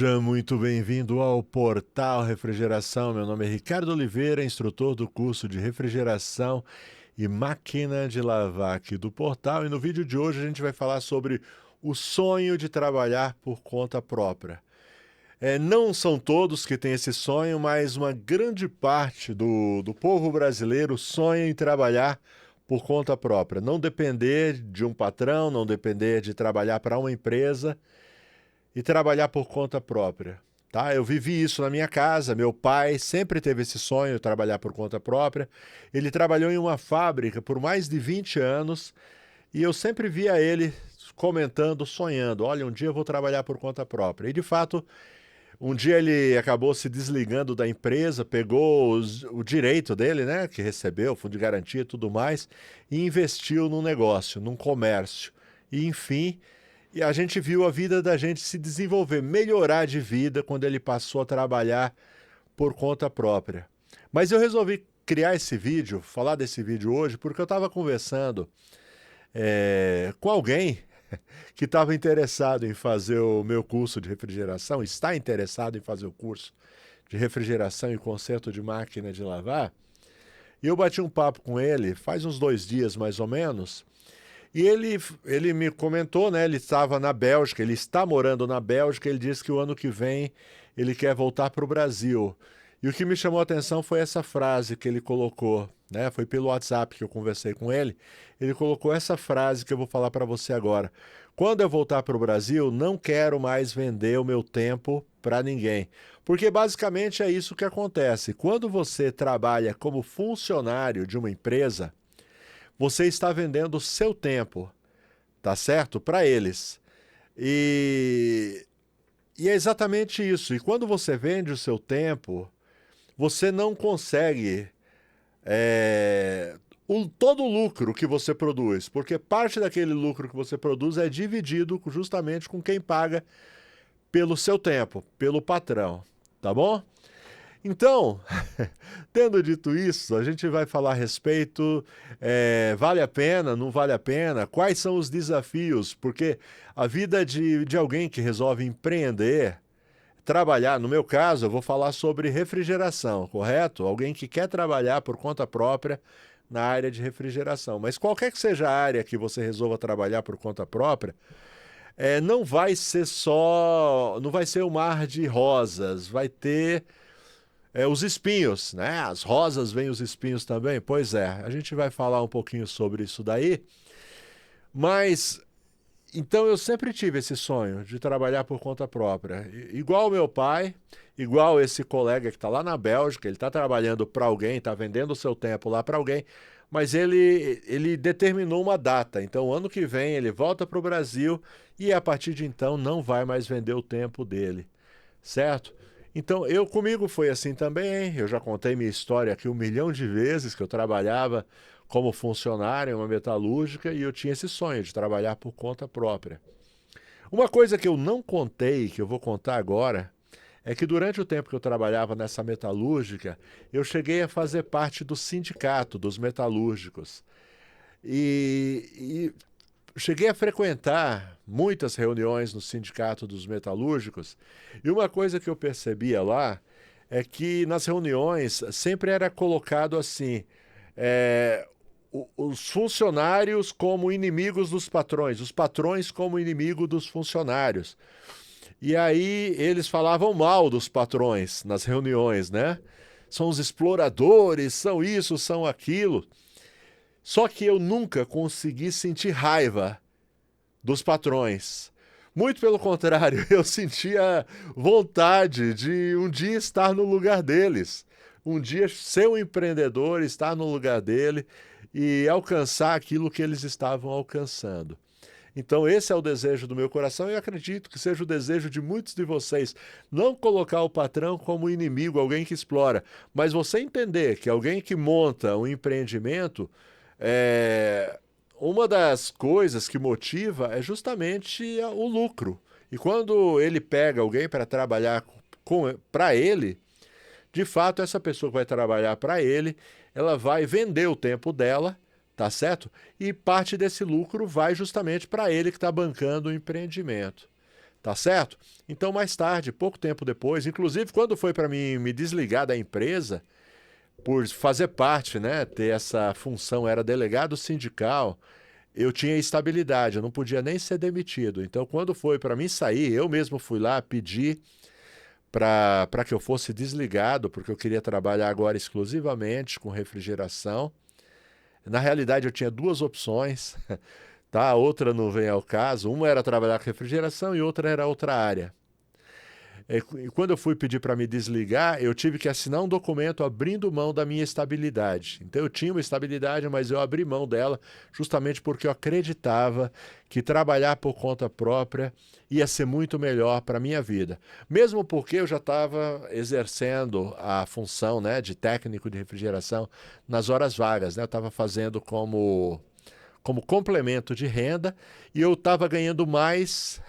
Seja muito bem-vindo ao Portal Refrigeração. Meu nome é Ricardo Oliveira, instrutor do curso de refrigeração e máquina de lavar aqui do Portal. E no vídeo de hoje a gente vai falar sobre o sonho de trabalhar por conta própria. Não são todos que têm esse sonho, mas uma grande parte do povo brasileiro sonha em trabalhar por conta própria. Não depender de um patrão, não depender de trabalhar para uma empresa e trabalhar por conta própria. Tá? Eu vivi isso na minha casa, meu pai sempre teve esse sonho de trabalhar por conta própria. Ele trabalhou em uma fábrica por mais de 20 anos e eu sempre via ele comentando, sonhando, olha, um dia eu vou trabalhar por conta própria. E de fato, um dia ele acabou se desligando da empresa, pegou o direito dele, né, que recebeu, fundo de garantia e tudo mais, e investiu num negócio, num comércio. E enfim, e a gente viu a vida da gente se desenvolver, melhorar de vida quando ele passou a trabalhar por conta própria. Mas eu resolvi criar esse vídeo, falar desse vídeo hoje, porque eu estava conversando com alguém que estava interessado em fazer o meu curso de refrigeração, está interessado em fazer o curso de refrigeração e conserto de máquina de lavar, e eu bati um papo com ele faz uns 2 dias mais ou menos, e ele me comentou, né, ele estava na Bélgica, ele está morando na Bélgica, ele disse que o ano que vem ele quer voltar para o Brasil. E o que me chamou a atenção foi essa frase que ele colocou, né? Foi pelo WhatsApp que eu conversei com ele. Ele colocou essa frase que eu vou falar para você agora. Quando eu voltar para o Brasil, não quero mais vender o meu tempo para ninguém. Porque basicamente é isso que acontece. Quando você trabalha como funcionário de uma empresa, você está vendendo o seu tempo, tá certo? Para eles. E é exatamente isso. E quando você vende o seu tempo, você não consegue todo o lucro que você produz, porque parte daquele lucro que você produz é dividido justamente com quem paga pelo seu tempo, pelo patrão, tá bom? Então, tendo dito isso, a gente vai falar a respeito, vale a pena, não vale a pena, quais são os desafios, porque a vida de alguém que resolve empreender, trabalhar, no meu caso, eu vou falar sobre refrigeração, correto? Alguém que quer trabalhar por conta própria na área de refrigeração. Mas qualquer que seja a área que você resolva trabalhar por conta própria, não vai ser não vai ser um mar de rosas, vai ter os espinhos, né? As rosas vêm os espinhos também. Pois é, a gente vai falar um pouquinho sobre isso daí, mas então eu sempre tive esse sonho de trabalhar por conta própria. Igual o meu pai, igual esse colega que está lá na Bélgica, ele está trabalhando para alguém, está vendendo o seu tempo lá para alguém, mas ele determinou uma data. Então, ano que vem, ele volta para o Brasil e a partir de então não vai mais vender o tempo dele, certo? Então, comigo foi assim também. Eu já contei minha história aqui 1 milhão de vezes, que eu trabalhava como funcionário em uma metalúrgica e eu tinha esse sonho de trabalhar por conta própria. Uma coisa que eu não contei, que eu vou contar agora, é que durante o tempo que eu trabalhava nessa metalúrgica, eu cheguei a fazer parte do sindicato dos metalúrgicos. E cheguei a frequentar muitas reuniões no sindicato dos metalúrgicos, e uma coisa que eu percebia lá é que nas reuniões sempre era colocado assim, os funcionários como inimigos dos patrões, os patrões como inimigo dos funcionários. E aí eles falavam mal dos patrões nas reuniões, né? São os exploradores, são isso, são aquilo. Só que eu nunca consegui sentir raiva dos patrões. Muito pelo contrário, eu sentia vontade de um dia estar no lugar deles. Um dia ser um empreendedor, estar no lugar dele e alcançar aquilo que eles estavam alcançando. Então esse é o desejo do meu coração e eu acredito que seja o desejo de muitos de vocês. Não colocar o patrão como inimigo, alguém que explora, mas você entender que alguém que monta um empreendimento, uma das coisas que motiva é justamente o lucro. E quando ele pega alguém para trabalhar para ele, de fato, essa pessoa que vai trabalhar para ele, ela vai vender o tempo dela, tá certo? E parte desse lucro vai justamente para ele que está bancando o empreendimento, tá certo? Então, mais tarde, pouco tempo depois, inclusive quando foi para mim me desligar da empresa, por fazer parte, né, ter essa função, era delegado sindical, eu tinha estabilidade, eu não podia nem ser demitido. Então, quando foi para mim sair, eu mesmo fui lá pedir para que eu fosse desligado, porque eu queria trabalhar agora exclusivamente com refrigeração. Na realidade, eu tinha duas opções, tá? A outra não vem ao caso. Uma era trabalhar com refrigeração e outra era outra área. E quando eu fui pedir para me desligar, eu tive que assinar um documento abrindo mão da minha estabilidade. Então eu tinha uma estabilidade, mas eu abri mão dela justamente porque eu acreditava que trabalhar por conta própria ia ser muito melhor para a minha vida. Mesmo porque eu já estava exercendo a função, né, de técnico de refrigeração nas horas vagas, né? Eu estava fazendo como complemento de renda e eu estava ganhando mais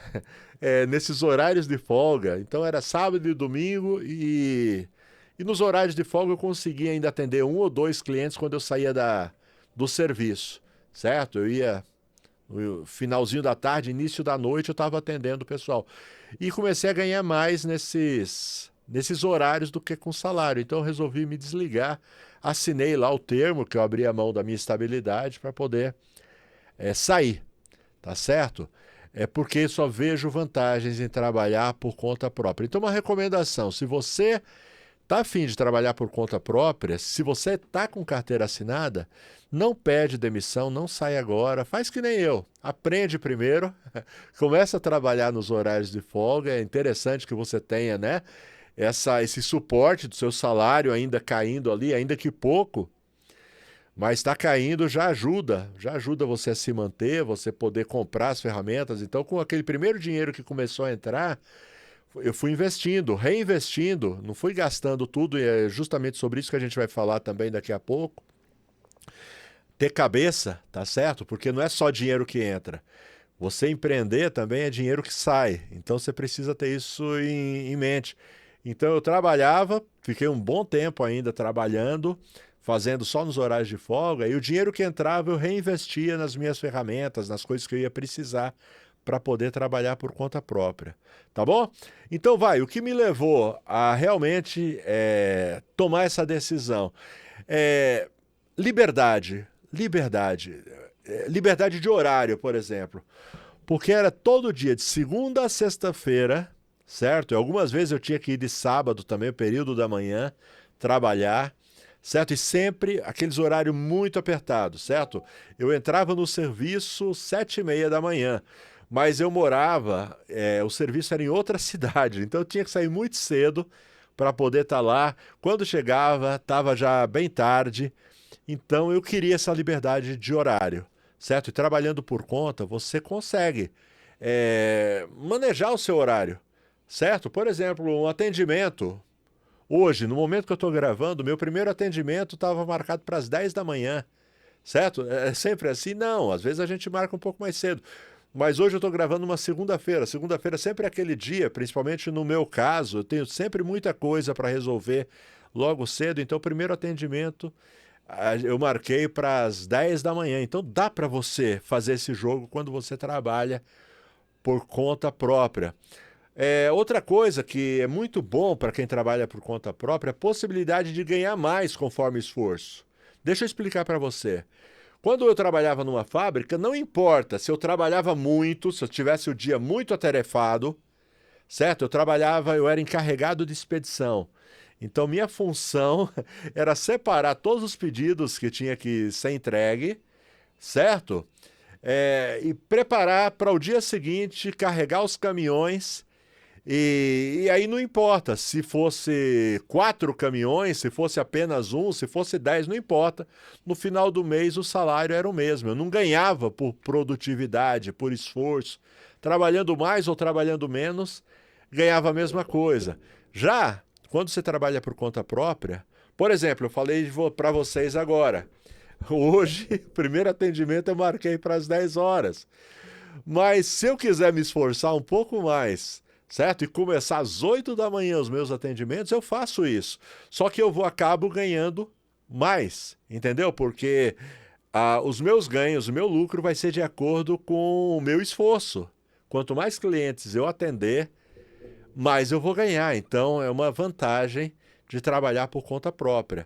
nesses horários de folga. Então era sábado e domingo e nos horários de folga eu conseguia ainda atender um ou dois clientes quando eu saía do serviço, certo? Eu ia no finalzinho da tarde, início da noite, eu estava atendendo o pessoal. E comecei a ganhar mais nesses horários do que com salário. Então eu resolvi me desligar, assinei lá o termo que eu abri a mão da minha estabilidade para poder sair, tá certo? É porque só vejo vantagens em trabalhar por conta própria. Então, uma recomendação: se você está a fim de trabalhar por conta própria, se você está com carteira assinada, não pede demissão, não sai agora, faz que nem eu. Aprende primeiro, começa a trabalhar nos horários de folga. É interessante que você tenha, né, esse suporte do seu salário ainda caindo ali, ainda que pouco. Mas está caindo, já ajuda você a se manter, você poder comprar as ferramentas. Então, com aquele primeiro dinheiro que começou a entrar, eu fui investindo, reinvestindo, não fui gastando tudo, e é justamente sobre isso que a gente vai falar também daqui a pouco. Ter cabeça, tá certo? Porque não é só dinheiro que entra. Você empreender também é dinheiro que sai. Então, você precisa ter isso em mente. Então, eu trabalhava, fiquei um bom tempo ainda trabalhando, fazendo só nos horários de folga, e o dinheiro que entrava eu reinvestia nas minhas ferramentas, nas coisas que eu ia precisar para poder trabalhar por conta própria, tá bom? Então o que me levou a realmente tomar essa decisão? Liberdade de horário, por exemplo, porque era todo dia, de segunda a sexta-feira, certo? E algumas vezes eu tinha que ir de sábado também, o período da manhã, trabalhar, certo? E sempre aqueles horários muito apertados, certo? Eu entrava no serviço 7h30 da manhã, mas eu morava, o serviço era em outra cidade, então eu tinha que sair muito cedo para poder estar lá. Quando chegava, estava já bem tarde, então eu queria essa liberdade de horário, certo? E trabalhando por conta, você consegue manejar o seu horário, certo? Por exemplo, um atendimento. Hoje, no momento que eu estou gravando, meu primeiro atendimento estava marcado para as 10 da manhã, certo? É sempre assim? Não, às vezes a gente marca um pouco mais cedo. Mas hoje eu estou gravando uma segunda-feira. Segunda-feira sempre é aquele dia, principalmente no meu caso, eu tenho sempre muita coisa para resolver logo cedo. Então, o primeiro atendimento eu marquei para as 10 da manhã. Então, dá para você fazer esse jogo quando você trabalha por conta própria. Outra coisa que é muito bom para quem trabalha por conta própria é a possibilidade de ganhar mais conforme esforço. Deixa eu explicar para você. Quando eu trabalhava numa fábrica, não importa se eu trabalhava muito, se eu tivesse o dia muito atarefado, certo? Eu era encarregado de expedição. Então, minha função era separar todos os pedidos que tinha que ser entregue, certo? E preparar para o dia seguinte, carregar os caminhões. E aí não importa se fosse 4 caminhões, se fosse apenas um, se fosse 10, não importa. No final do mês o salário era o mesmo. Eu não ganhava por produtividade, por esforço. Trabalhando mais ou trabalhando menos, ganhava a mesma coisa. Já quando você trabalha por conta própria, por exemplo, eu falei para vocês agora, hoje, o primeiro atendimento eu marquei para as 10 horas. Mas se eu quiser me esforçar um pouco mais, certo? E começar às 8 da manhã os meus atendimentos, eu faço isso. Só que eu acabo ganhando mais, entendeu? Porque os meus ganhos, o meu lucro vai ser de acordo com o meu esforço, Quanto mais clientes eu atender, mais eu vou ganhar. Então, é uma vantagem de trabalhar por conta própria.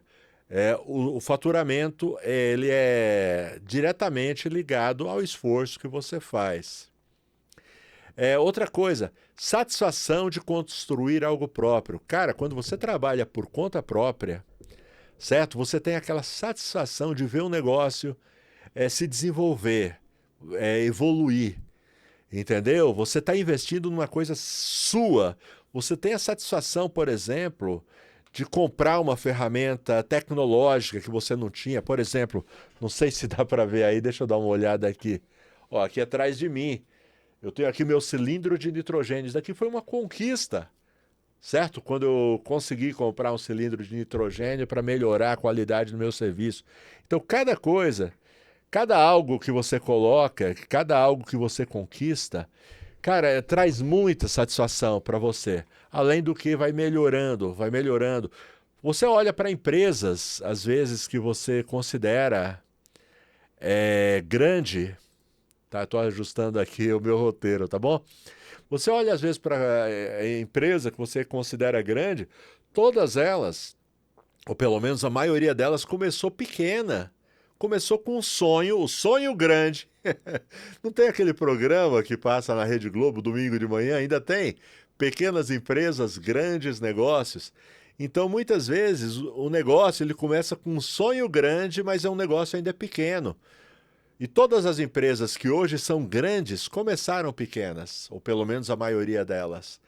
O faturamento, ele é diretamente ligado ao esforço que você faz. Outra coisa, satisfação de construir algo próprio. Cara, quando você trabalha por conta própria, certo? Você tem aquela satisfação de ver um negócio se desenvolver, evoluir, entendeu? Você está investindo numa coisa sua. Você tem a satisfação, por exemplo, de comprar uma ferramenta tecnológica que você não tinha. Por exemplo, não sei se dá para ver aí, deixa eu dar uma olhada aqui. Ó, aqui atrás de mim, eu tenho aqui meu cilindro de nitrogênio. Isso daqui foi uma conquista, certo? Quando eu consegui comprar um cilindro de nitrogênio para melhorar a qualidade do meu serviço. Então, cada coisa, cada algo que você coloca, cada algo que você conquista, cara, traz muita satisfação para você. Além do que vai melhorando, vai melhorando. Você olha para empresas, às vezes, que você considera grande, tá? Estou ajustando aqui o meu roteiro, tá bom? Você olha, às vezes, para a empresa que você considera grande, todas elas, ou pelo menos a maioria delas, começou pequena. Começou com um sonho, o sonho grande. Não tem aquele programa que passa na Rede Globo, domingo de manhã? Ainda tem? Pequenas empresas, grandes negócios. Então, muitas vezes, o negócio ele começa com um sonho grande, mas é um negócio ainda pequeno. E todas as empresas que hoje são grandes começaram pequenas, ou pelo menos a maioria delas.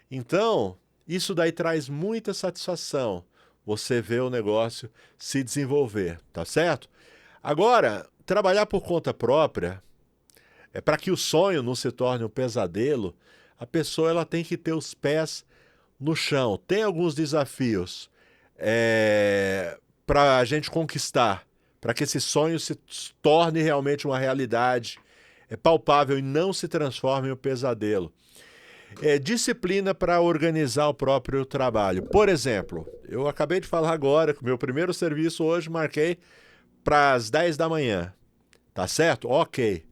Então, isso daí traz muita satisfação. Você vê o negócio se desenvolver, tá certo? Agora, trabalhar por conta própria, para que o sonho não se torne um pesadelo, a pessoa ela tem que ter os pés no chão. Tem alguns desafios para a gente conquistar, para que esse sonho se torne realmente uma realidade palpável e não se transforme em um pesadelo. Disciplina para organizar o próprio trabalho. Por exemplo, eu acabei de falar agora que o meu primeiro serviço hoje marquei para as 10 da manhã. Tá certo? Ok.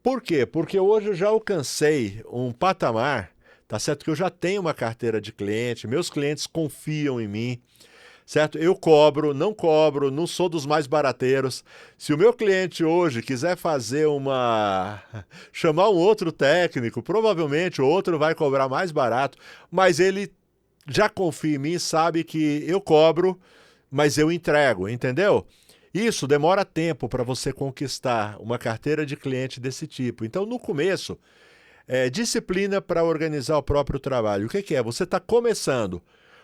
Por quê? Porque hoje eu já alcancei um patamar, tá certo? Que eu já tenho uma carteira de cliente, meus clientes confiam em mim, certo? Eu cobro, não sou dos mais barateiros. Se o meu cliente hoje quiser chamar um outro técnico, provavelmente o outro vai cobrar mais barato, mas ele já confia em mim, sabe que eu cobro, mas eu entrego, entendeu? Isso demora tempo para você conquistar uma carteira de cliente desse tipo. Então, no começo, disciplina para organizar o próprio trabalho. O que é? Você está começando.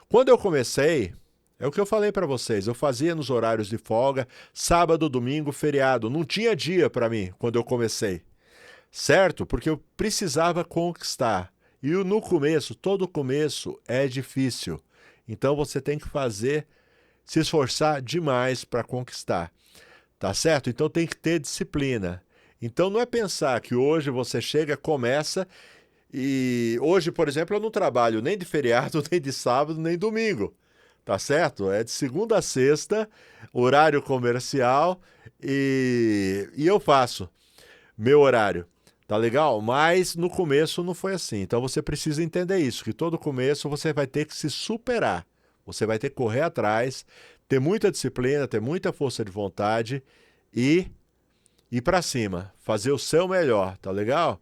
Quando eu comecei, é o que eu falei para vocês, eu fazia nos horários de folga, sábado, domingo, feriado. Não tinha dia para mim quando eu comecei, certo? Porque eu precisava conquistar. E no começo, todo começo é difícil. Então, você tem que se esforçar demais para conquistar, tá certo? Então tem que ter disciplina. Então não é pensar que hoje você chega, começa e hoje, por exemplo, eu não trabalho nem de feriado, nem de sábado, nem domingo, tá certo? É de segunda a sexta, horário comercial e eu faço meu horário. Tá legal? Mas no começo não foi assim. Então você precisa entender isso, que todo começo você vai ter que se superar. Você vai ter que correr atrás, ter muita disciplina, ter muita força de vontade e ir para cima, fazer o seu melhor, tá legal?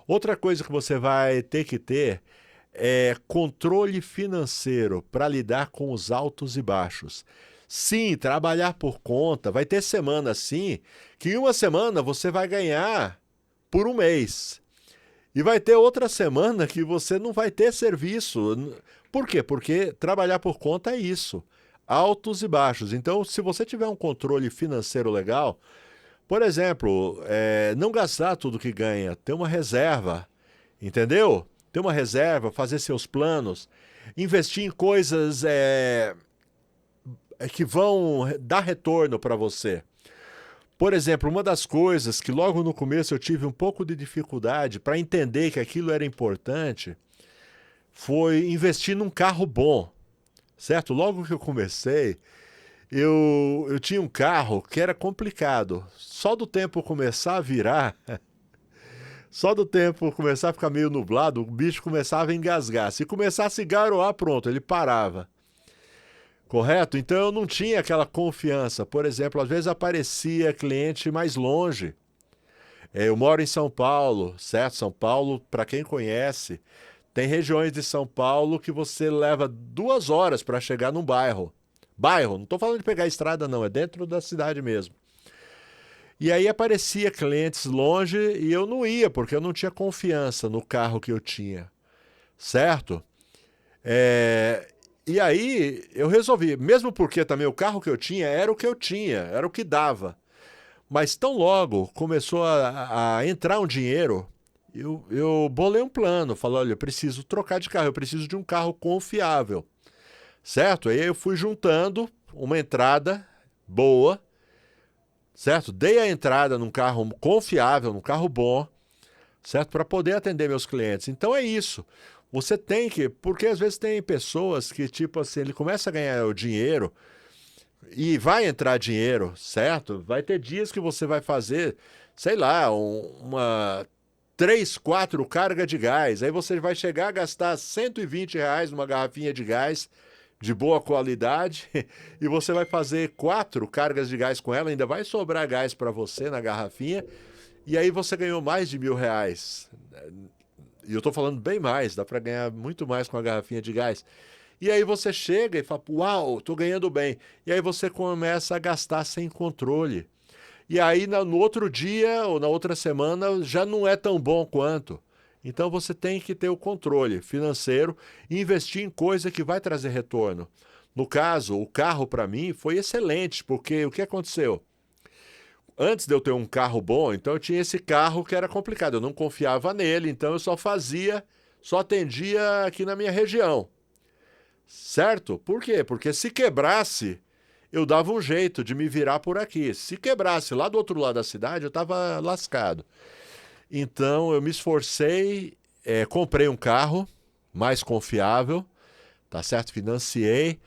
Outra coisa que você vai ter que ter é controle financeiro para lidar com os altos e baixos. Sim, trabalhar por conta, vai ter semana assim, que em uma semana você vai ganhar por um mês. E vai ter outra semana que você não vai ter serviço. Por quê? Porque trabalhar por conta é isso. Altos e baixos. Então, se você tiver um controle financeiro legal, por exemplo, não gastar tudo que ganha, ter uma reserva, entendeu? Ter uma reserva, fazer seus planos, investir em coisas que vão dar retorno para você. Por exemplo, uma das coisas que logo no começo eu tive um pouco de dificuldade para entender que aquilo era importante foi investir num carro bom, certo? Logo que eu comecei, eu tinha um carro que era complicado. Só do tempo começar a virar, Só do tempo começar a ficar meio nublado, o bicho começava a engasgar. Se começasse a garoar, pronto, ele parava. Correto? Então eu não tinha aquela confiança. Por exemplo, às vezes aparecia cliente mais longe. Eu moro em São Paulo, certo? São Paulo, para quem conhece, tem regiões de São Paulo que você leva 2 horas para chegar num bairro. Bairro, não estou falando de pegar a estrada, não, é dentro da cidade mesmo. E aí aparecia clientes longe e eu não ia, porque eu não tinha confiança no carro que eu tinha, certo? E aí eu resolvi, mesmo porque também o carro que eu tinha era o que eu tinha, era o que dava. Mas tão logo começou a entrar um dinheiro, eu bolei um plano, falei, olha, eu preciso trocar de carro, eu preciso de um carro confiável, certo? Aí eu fui juntando uma entrada boa, certo? Dei a entrada num carro confiável, num carro bom, certo? Para poder atender meus clientes. Então é isso. Você tem que, porque às vezes tem pessoas que, tipo assim, ele começa a ganhar o dinheiro e vai entrar dinheiro, certo? Vai ter dias que você vai fazer, sei lá, uma 3, 4 cargas de gás. Aí você vai chegar a gastar R$ 120 numa garrafinha de gás de boa qualidade e você vai fazer 4 cargas de gás com ela, ainda vai sobrar gás para você na garrafinha e aí você ganhou mais de R$ 1.000. E eu estou falando bem mais, dá para ganhar muito mais com a garrafinha de gás. E aí você chega e fala, uau, estou ganhando bem. E aí você começa a gastar sem controle. E aí no outro dia ou na outra semana já não é tão bom quanto. Então você tem que ter o controle financeiro e investir em coisa que vai trazer retorno. No caso, o carro para mim foi excelente, porque o que aconteceu? Antes de eu ter um carro bom, então eu tinha esse carro que era complicado, eu não confiava nele, então eu só atendia aqui na minha região. Certo? Por quê? Porque se quebrasse, eu dava um jeito de me virar por aqui. Se quebrasse lá do outro lado da cidade, eu estava lascado. Então eu me esforcei, comprei um carro mais confiável, tá certo? Financiei.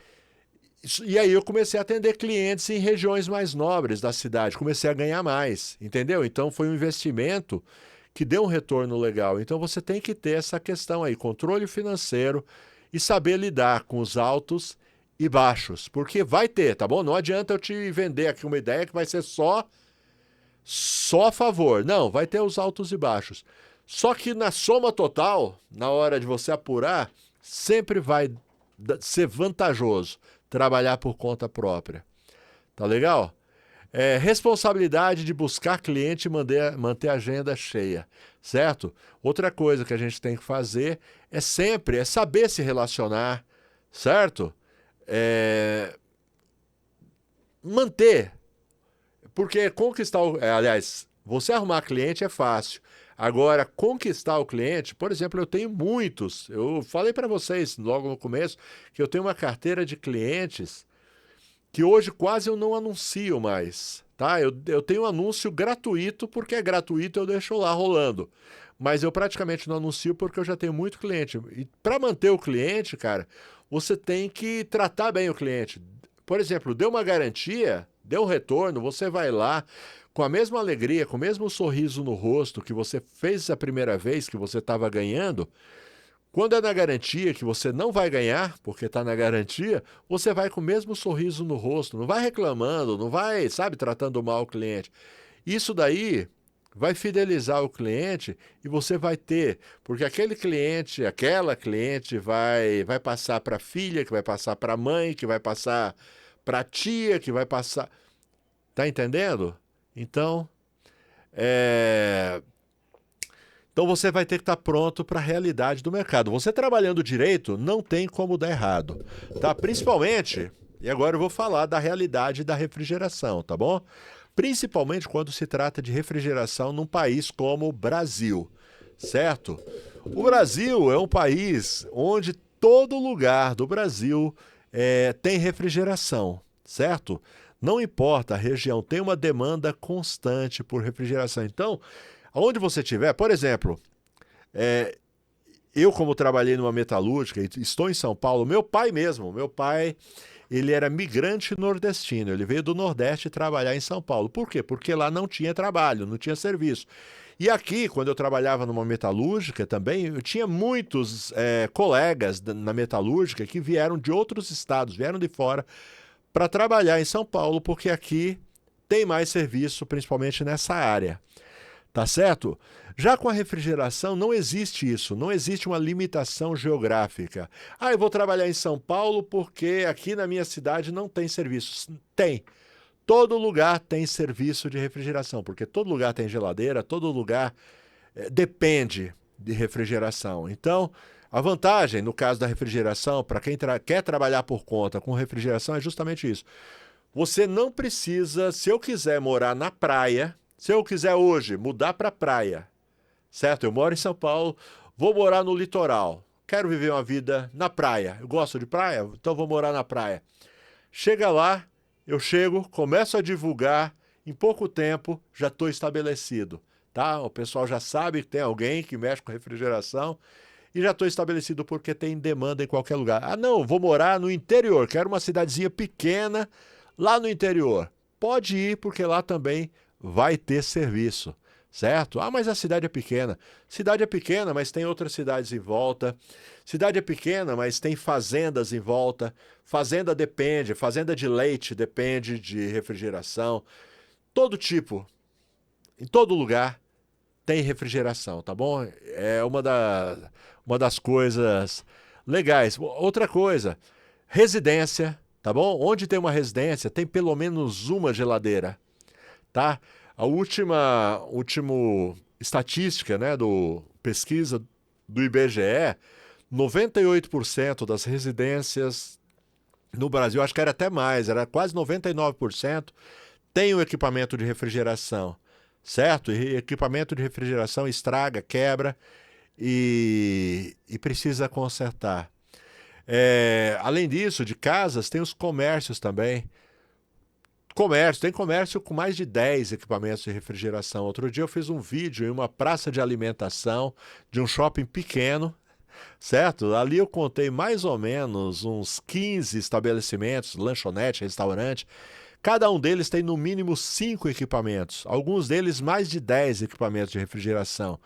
E aí eu comecei a atender clientes em regiões mais nobres da cidade, comecei a ganhar mais, entendeu? Então foi um investimento que deu um retorno legal. Então você tem que ter essa questão aí, controle financeiro e saber lidar com os altos e baixos, porque vai ter, tá bom? Não adianta eu te vender aqui uma ideia que vai ser só a favor. Não, vai ter os altos e baixos. Só que na soma total, na hora de você apurar, sempre vai ser vantajoso trabalhar por conta própria. Tá legal? Responsabilidade de buscar cliente e manter a agenda cheia, certo? Outra coisa que a gente tem que fazer é saber se relacionar, certo? Manter, porque aliás, você arrumar cliente é fácil. Agora, conquistar o cliente, por exemplo, eu tenho muitos. Eu falei para vocês logo no começo que eu tenho uma carteira de clientes que hoje quase eu não anuncio mais, tá? Eu tenho um anúncio gratuito, porque é gratuito, eu deixo lá rolando. Mas eu praticamente não anuncio porque eu já tenho muito cliente. E para manter o cliente, cara, você tem que tratar bem o cliente. Por exemplo, deu uma garantia, deu um retorno, você vai lá com a mesma alegria, com o mesmo sorriso no rosto que você fez a primeira vez que você estava ganhando. Quando é na garantia que você não vai ganhar, porque está na garantia, você vai com o mesmo sorriso no rosto, não vai reclamando, não vai, sabe, tratando mal o cliente. Isso daí vai fidelizar o cliente e você vai ter, porque aquele cliente, aquela cliente vai passar para a filha, que vai passar para a mãe, que vai passar para a tia, que vai passar... Tá entendendo? Então, Então você vai ter que estar pronto para a realidade do mercado. Você trabalhando direito, não tem como dar errado, tá? Principalmente, e agora eu vou falar da realidade da refrigeração, tá bom? Principalmente quando se trata de refrigeração num país como o Brasil, certo? O Brasil é um país onde todo lugar do Brasil tem refrigeração, certo? Não importa a região, tem uma demanda constante por refrigeração. Então, aonde você estiver, por exemplo, eu como trabalhei numa metalúrgica, estou em São Paulo, meu pai, ele era migrante nordestino, ele veio do Nordeste trabalhar em São Paulo. Por quê? Porque lá não tinha trabalho, não tinha serviço. E aqui, quando eu trabalhava numa metalúrgica também, eu tinha muitos colegas na metalúrgica que vieram de outros estados, vieram de fora, para trabalhar em São Paulo, porque aqui tem mais serviço, principalmente nessa área. Tá certo? Já com a refrigeração não existe isso, não existe uma limitação geográfica. Ah, eu vou trabalhar em São Paulo porque aqui na minha cidade não tem serviço. Tem. Todo lugar tem serviço de refrigeração, porque todo lugar tem geladeira, todo lugar depende de refrigeração. Então, a vantagem, no caso da refrigeração, para quem quer trabalhar por conta com refrigeração, é justamente isso. Você não precisa, se eu quiser morar na praia, se eu quiser hoje mudar para a praia, certo? Eu moro em São Paulo, vou morar no litoral, quero viver uma vida na praia. Eu gosto de praia, então vou morar na praia. Chega lá, eu chego, começo a divulgar, em pouco tempo já estou estabelecido, tá? O pessoal já sabe que tem alguém que mexe com refrigeração e já estou estabelecido porque tem demanda em qualquer lugar. Ah, não, vou morar no interior, quero uma cidadezinha pequena lá no interior. Pode ir porque lá também vai ter serviço, certo? Ah, mas a cidade é pequena. Cidade é pequena, mas tem outras cidades em volta. Cidade é pequena, mas tem fazendas em volta. Fazenda depende, fazenda de leite depende de refrigeração. Todo tipo, em todo lugar, tem refrigeração, tá bom? É uma das coisas legais. Outra coisa, residência, tá bom? Onde tem uma residência, tem pelo menos uma geladeira. Tá? A última estatística, né, do pesquisa do IBGE, 98% das residências no Brasil, acho que era até mais, era quase 99%, tem o equipamento de refrigeração, certo? E equipamento de refrigeração estraga, quebra e precisa consertar. Além disso, de casas, tem os comércios também. Tem comércio com mais de 10 equipamentos de refrigeração. Outro dia eu fiz um vídeo em uma praça de alimentação de um shopping pequeno, certo? Ali eu contei mais ou menos uns 15 estabelecimentos, lanchonete, restaurante. Cada um deles tem no mínimo 5 equipamentos, alguns deles mais de 10 equipamentos de refrigeração.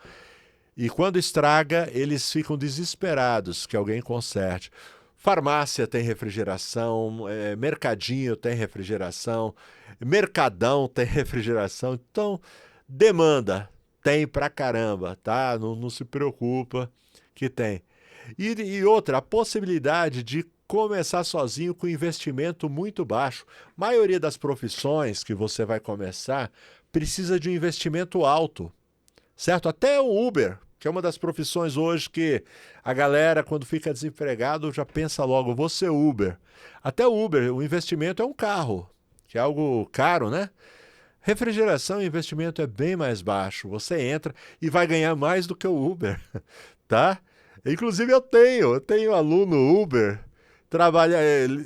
E quando estraga, eles ficam desesperados que alguém conserte. Farmácia tem refrigeração, mercadinho tem refrigeração, mercadão tem refrigeração. Então, demanda tem pra caramba, tá? Não se preocupa que tem. E outra, a possibilidade de começar sozinho com investimento muito baixo. A maioria das profissões que você vai começar precisa de um investimento alto, certo? Até o Uber, que é uma das profissões hoje que a galera, quando fica desempregado, já pensa logo, vou ser Uber. Até o Uber, o investimento é um carro, que é algo caro, né? Refrigeração, o investimento é bem mais baixo. Você entra e vai ganhar mais do que o Uber, tá? Inclusive eu tenho aluno Uber,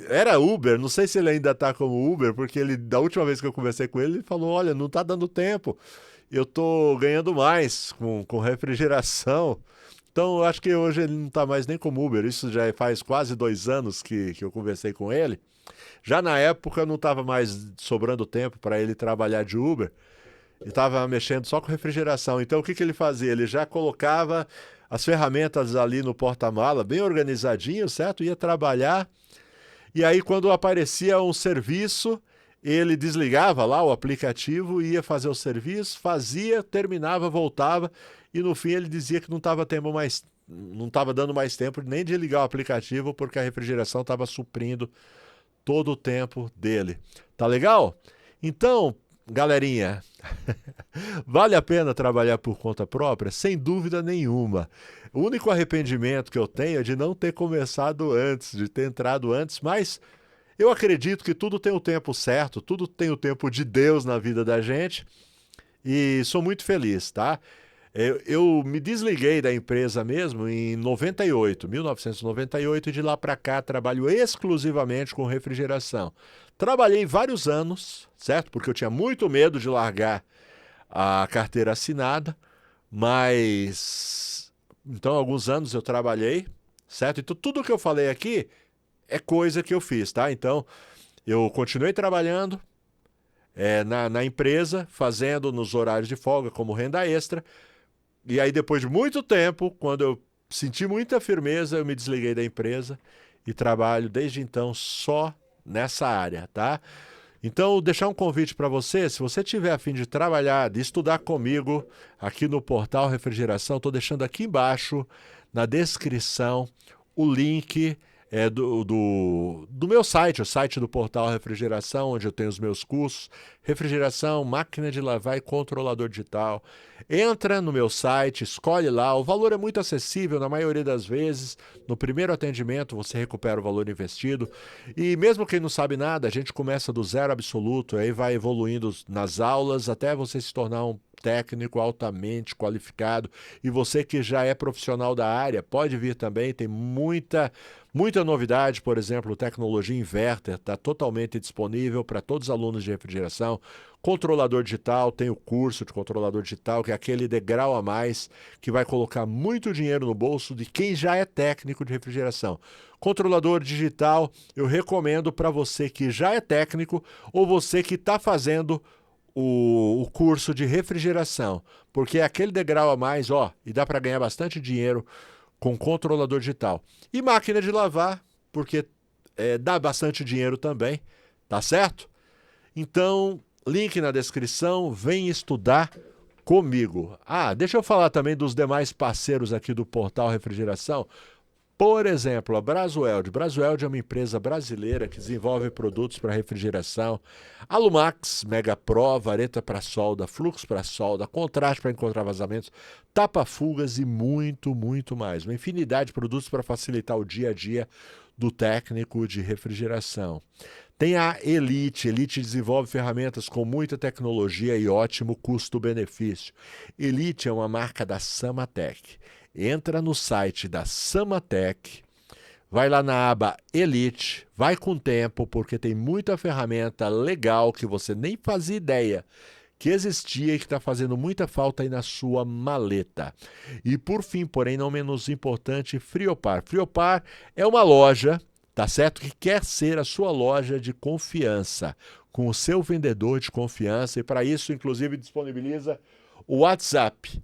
era Uber, não sei se ele ainda está como Uber, porque da última vez que eu conversei com ele, ele falou, olha, não está dando tempo. Eu estou ganhando mais com refrigeração. Então, eu acho que hoje ele não está mais nem como Uber. Isso já faz quase 2 anos que eu conversei com ele. Já na época não estava mais sobrando tempo para ele trabalhar de Uber. Ele estava mexendo só com refrigeração. Então, o que ele fazia? Ele já colocava as ferramentas ali no porta-mala, bem organizadinho, certo? Ia trabalhar. E aí, quando aparecia um serviço, ele desligava lá o aplicativo, ia fazer o serviço, fazia, terminava, voltava, e no fim ele dizia que não estava dando mais tempo nem de ligar o aplicativo, porque a refrigeração estava suprindo todo o tempo dele. Tá legal? Então, galerinha, vale a pena trabalhar por conta própria? Sem dúvida nenhuma. O único arrependimento que eu tenho é de não ter começado antes, de ter entrado antes, mas eu acredito que tudo tem o tempo certo, tudo tem o tempo de Deus na vida da gente e sou muito feliz, tá? Eu me desliguei da empresa mesmo em 1998, e de lá para cá trabalho exclusivamente com refrigeração. Trabalhei vários anos, certo? Porque eu tinha muito medo de largar a carteira assinada, mas então alguns anos eu trabalhei, certo? Então tudo que eu falei aqui é coisa que eu fiz, tá? Então, eu continuei trabalhando, na empresa, fazendo nos horários de folga como renda extra. E aí, depois de muito tempo, quando eu senti muita firmeza, eu me desliguei da empresa e trabalho desde então só nessa área, tá? Então, deixar um convite para você, se você tiver a fim de trabalhar, de estudar comigo aqui no Portal Refrigeração, estou deixando aqui embaixo, na descrição, o link do meu site, o site do Portal Refrigeração, onde eu tenho os meus cursos, refrigeração, máquina de lavar e controlador digital. Entra no meu site, escolhe lá, o valor é muito acessível, na maioria das vezes, no primeiro atendimento você recupera o valor investido, e mesmo quem não sabe nada, a gente começa do zero absoluto, aí vai evoluindo nas aulas até você se tornar um técnico altamente qualificado, e você que já é profissional da área, pode vir também, tem muita novidade, por exemplo, tecnologia inverter está totalmente disponível para todos os alunos de refrigeração. Controlador digital, tem o curso de controlador digital, que é aquele degrau a mais que vai colocar muito dinheiro no bolso de quem já é técnico de refrigeração. Controlador digital, eu recomendo para você que já é técnico ou você que está fazendo o curso de refrigeração, porque é aquele degrau a mais, ó, e dá para ganhar bastante dinheiro com controlador digital. E máquina de lavar, porque dá bastante dinheiro também, tá certo? Então, link na descrição, vem estudar comigo. Ah, deixa eu falar também dos demais parceiros aqui do Portal Refrigeração. Por exemplo, a Brasweld. Brasweld é uma empresa brasileira que desenvolve produtos para refrigeração. Alumax, Mega Pro, vareta para solda, fluxo para solda, contraste para encontrar vazamentos, tapa-fugas e muito, muito mais. Uma infinidade de produtos para facilitar o dia a dia do técnico de refrigeração. Tem a Elite. Elite desenvolve ferramentas com muita tecnologia e ótimo custo-benefício. Elite é uma marca da Samatec. Entra no site da Samatec, vai lá na aba Elite, vai com tempo, porque tem muita ferramenta legal que você nem fazia ideia que existia e que está fazendo muita falta aí na sua maleta. E por fim, porém não menos importante, Friopar. Friopar é uma loja, tá certo? Que quer ser a sua loja de confiança, com o seu vendedor de confiança, e para isso, inclusive, disponibiliza o WhatsApp.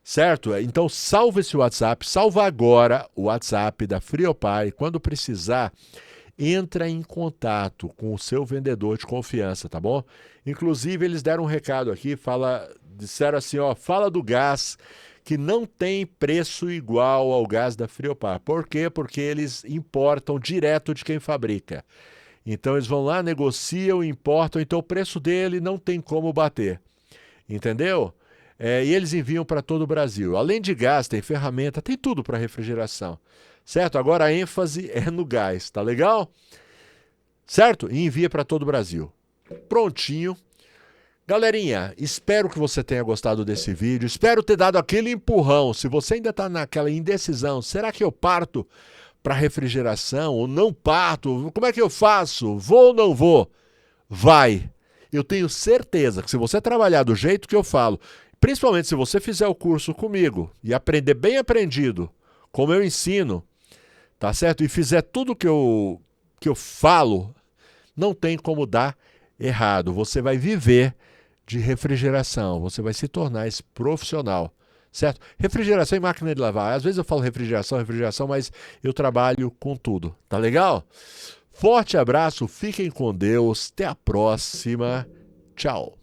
Certo? Então, salva esse WhatsApp, salva agora o WhatsApp da Friopar e quando precisar, entra em contato com o seu vendedor de confiança, tá bom? Inclusive, eles deram um recado aqui, disseram assim, ó, fala do gás que não tem preço igual ao gás da Friopar. Por quê? Porque eles importam direto de quem fabrica. Então, eles vão lá, negociam, importam, então o preço dele não tem como bater. Entendeu? E eles enviam para todo o Brasil. Além de gás, tem ferramenta, tem tudo para refrigeração. Certo? Agora a ênfase é no gás, tá legal? Certo? E envia para todo o Brasil. Prontinho. Galerinha, espero que você tenha gostado desse vídeo. Espero ter dado aquele empurrão. Se você ainda está naquela indecisão, será que eu parto para refrigeração ou não parto? Como é que eu faço? Vou ou não vou? Vai. Eu tenho certeza que se você trabalhar do jeito que eu falo, principalmente se você fizer o curso comigo e aprender bem aprendido, como eu ensino, tá certo? E fizer tudo que eu falo, não tem como dar errado. Você vai viver de refrigeração, você vai se tornar esse profissional, certo? Refrigeração e máquina de lavar. Às vezes eu falo refrigeração, mas eu trabalho com tudo, tá legal? Forte abraço, fiquem com Deus, até a próxima, tchau!